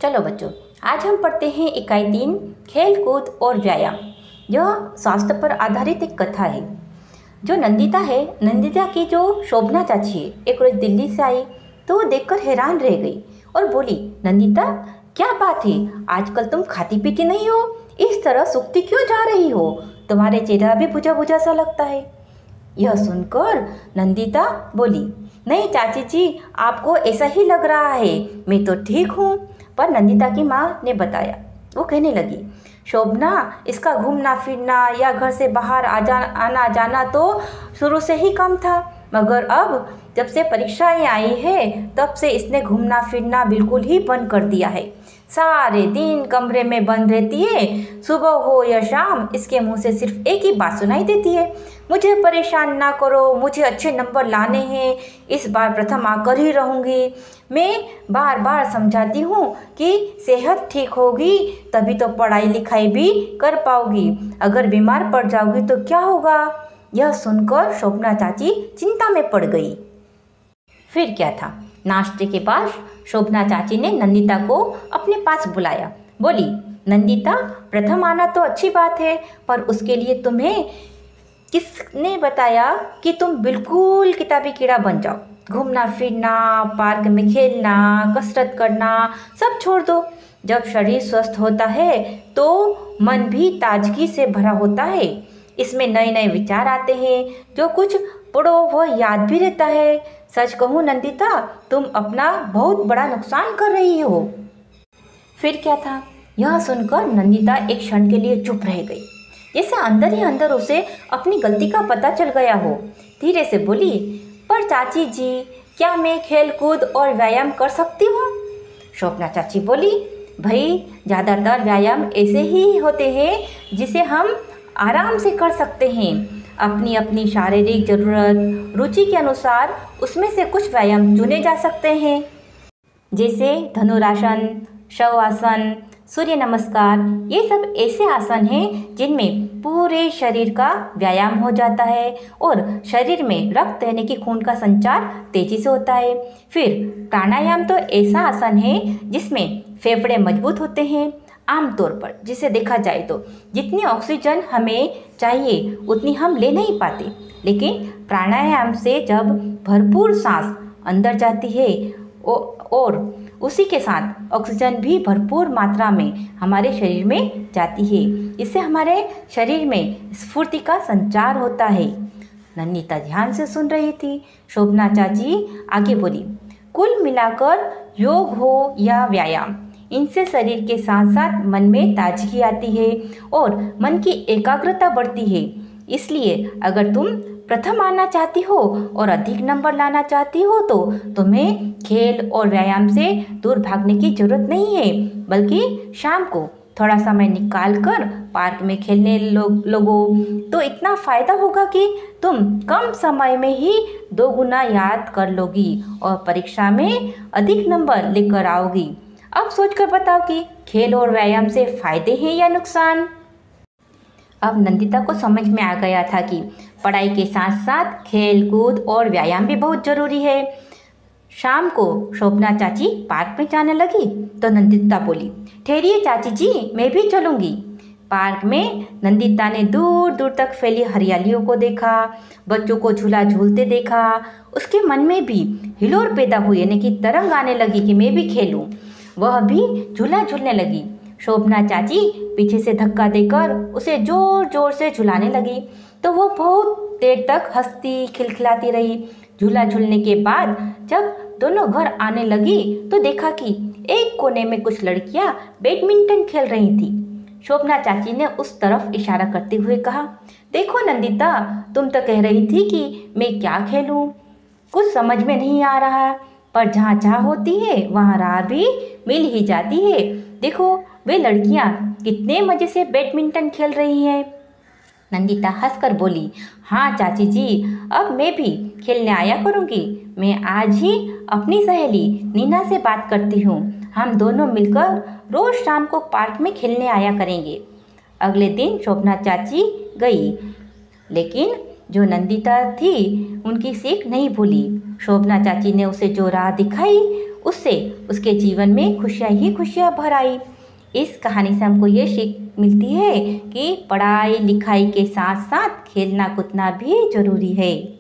चलो बच्चों, आज हम पढ़ते हैं इकाई 3 खेल कूद और व्यायाम। यह स्वास्थ्य पर आधारित एक कथा है। जो नंदिता है, नंदिता की जो शोभना चाची है, एक रोज दिल्ली से आई तो वो देखकर हैरान रह गई और बोली, नंदिता क्या बात है, आजकल तुम खाती पीती नहीं हो, इस तरह सूखती क्यों जा रही हो, तुम्हारे चेहरा भी बुझा बुझा सा लगता है। यह सुनकर नंदिता बोली, नहीं चाची जी, आपको ऐसा ही लग रहा है, मैं तो ठीक हूँ। पर नंदिता की माँ ने बताया, वो कहने लगी, शोभना, इसका घूमना फिरना या घर से बाहर आना जाना तो शुरू से ही कम था, मगर अब जब से परीक्षाएं आई है तब से इसने घूमना फिरना बिल्कुल ही बंद कर दिया है। सारे दिन कमरे में बंद रहती है, सुबह हो या शाम इसके मुंह से सिर्फ एक ही बात सुनाई देती है, मुझे परेशान ना करो, मुझे अच्छे नंबर लाने हैं, इस बार प्रथम आकर ही रहूँगी। मैं बार बार समझाती हूँ कि सेहत ठीक होगी तभी तो पढ़ाई लिखाई भी कर पाओगी, अगर बीमार पड़ जाओगी तो क्या होगा। यह सुनकर शोभना चाची चिंता में पड़ गई। फिर क्या था, नाश्ते के बाद शोभना चाची ने नंदिता को अपने पास बुलाया। बोली, नंदिता, प्रथम आना तो अच्छी बात है, पर उसके लिए तुम्हें किसने बताया कि तुम बिल्कुल किताबी कीड़ा बन जाओ। घूमना फिरना, पार्क में खेलना, कसरत करना सब छोड़ दो। जब शरीर स्वस्थ होता है तो मन भी ताजगी से भरा होता है, इसमें नए नए विचार आते हैं, जो कुछ पढ़ो वह याद भी रहता है। सच कहूँ नंदिता, तुम अपना बहुत बड़ा नुकसान कर रही हो। फिर क्या था, यह सुनकर नंदिता एक क्षण के लिए चुप रह गई, जैसे अंदर ही अंदर उसे अपनी गलती का पता चल गया हो। धीरे से बोली, पर चाची जी, क्या मैं खेल कूद और व्यायाम कर सकती हूँ। शोभना चाची बोली, भाई ज़्यादातर व्यायाम ऐसे ही होते हैं जिसे हम आराम से कर सकते हैं, अपनी अपनी शारीरिक जरूरत रुचि के अनुसार उसमें से कुछ व्यायाम चुने जा सकते हैं, जैसे धनुरासन, शवासन, सूर्य नमस्कार। ये सब ऐसे आसन हैं जिनमें पूरे शरीर का व्यायाम हो जाता है और शरीर में रक्त यानी कि खून का संचार तेजी से होता है। फिर प्राणायाम तो ऐसा आसन है जिसमें फेफड़े मजबूत होते हैं। आमतौर पर जिसे देखा जाए तो जितनी ऑक्सीजन हमें चाहिए उतनी हम ले नहीं पाते, लेकिन प्राणायाम से जब भरपूर सांस अंदर जाती है और उसी के साथ ऑक्सीजन भी भरपूर मात्रा में हमारे शरीर में जाती है, इससे हमारे शरीर में स्फूर्ति का संचार होता है। नंदिता ध्यान से सुन रही थी। शोभना चाची आगे बोली, कुल मिलाकर योग हो या व्यायाम, इनसे शरीर के साथ साथ मन में ताजगी आती है और मन की एकाग्रता बढ़ती है। इसलिए अगर तुम प्रथम आना चाहती हो और अधिक नंबर लाना चाहती हो तो तुम्हें खेल और व्यायाम से दूर भागने की जरूरत नहीं है, बल्कि शाम को थोड़ा समय निकाल कर पार्क में खेलने लगो तो इतना फ़ायदा होगा कि तुम कम समय में ही 2 गुना याद कर लोगी और परीक्षा में अधिक नंबर लेकर आओगी। अब सोचकर बताओ कि खेल और व्यायाम से फायदे हैं या नुकसान। अब नंदिता को समझ में आ गया था कि पढ़ाई के साथ साथ खेल कूद और व्यायाम भी बहुत ज़रूरी है। शाम को शोभना चाची पार्क में जाने लगी तो नंदिता बोली, ठहरिए चाची जी, मैं भी चलूँगी। पार्क में नंदिता ने दूर दूर तक फैली हरियालियों को देखा, बच्चों को झूला झूलते देखा। उसके मन में भी हिलोर पैदा हुई, यानी कि तरंग आने लगी कि मैं भी खेलूँ। वह भी झूला झूलने लगी। शोभना चाची पीछे से धक्का देकर उसे जोर जोर से झुलाने लगी तो वो बहुत देर तक हंसती खिलखिलाती रही। झूला झूलने के बाद जब दोनों घर आने लगी तो देखा कि एक कोने में कुछ लड़कियां बैडमिंटन खेल रही थी। शोभना चाची ने उस तरफ इशारा करते हुए कहा, देखो नंदिता, तुम तो कह रही थी कि मैं क्या खेलूं, कुछ समझ में नहीं आ रहा, पर जहाँ चाह होती है वहाँ राह भी मिल ही जाती है। देखो वे लड़कियाँ कितने मज़े से बैडमिंटन खेल रही हैं। नंदिता हंसकर बोली, हाँ चाची जी, अब मैं भी खेलने आया करूँगी। मैं आज ही अपनी सहेली नीना से बात करती हूँ, हम दोनों मिलकर रोज़ शाम को पार्क में खेलने आया करेंगे। अगले दिन शोभना चाची गई, लेकिन जो नंदिता थी उनकी सीख नहीं भूली। शोभना चाची ने उसे जो राह दिखाई उससे उसके जीवन में खुशियाँ ही खुशियाँ भर आई। इस कहानी से हमको ये सीख मिलती है कि पढ़ाई लिखाई के साथ साथ खेलना कूदना भी जरूरी है।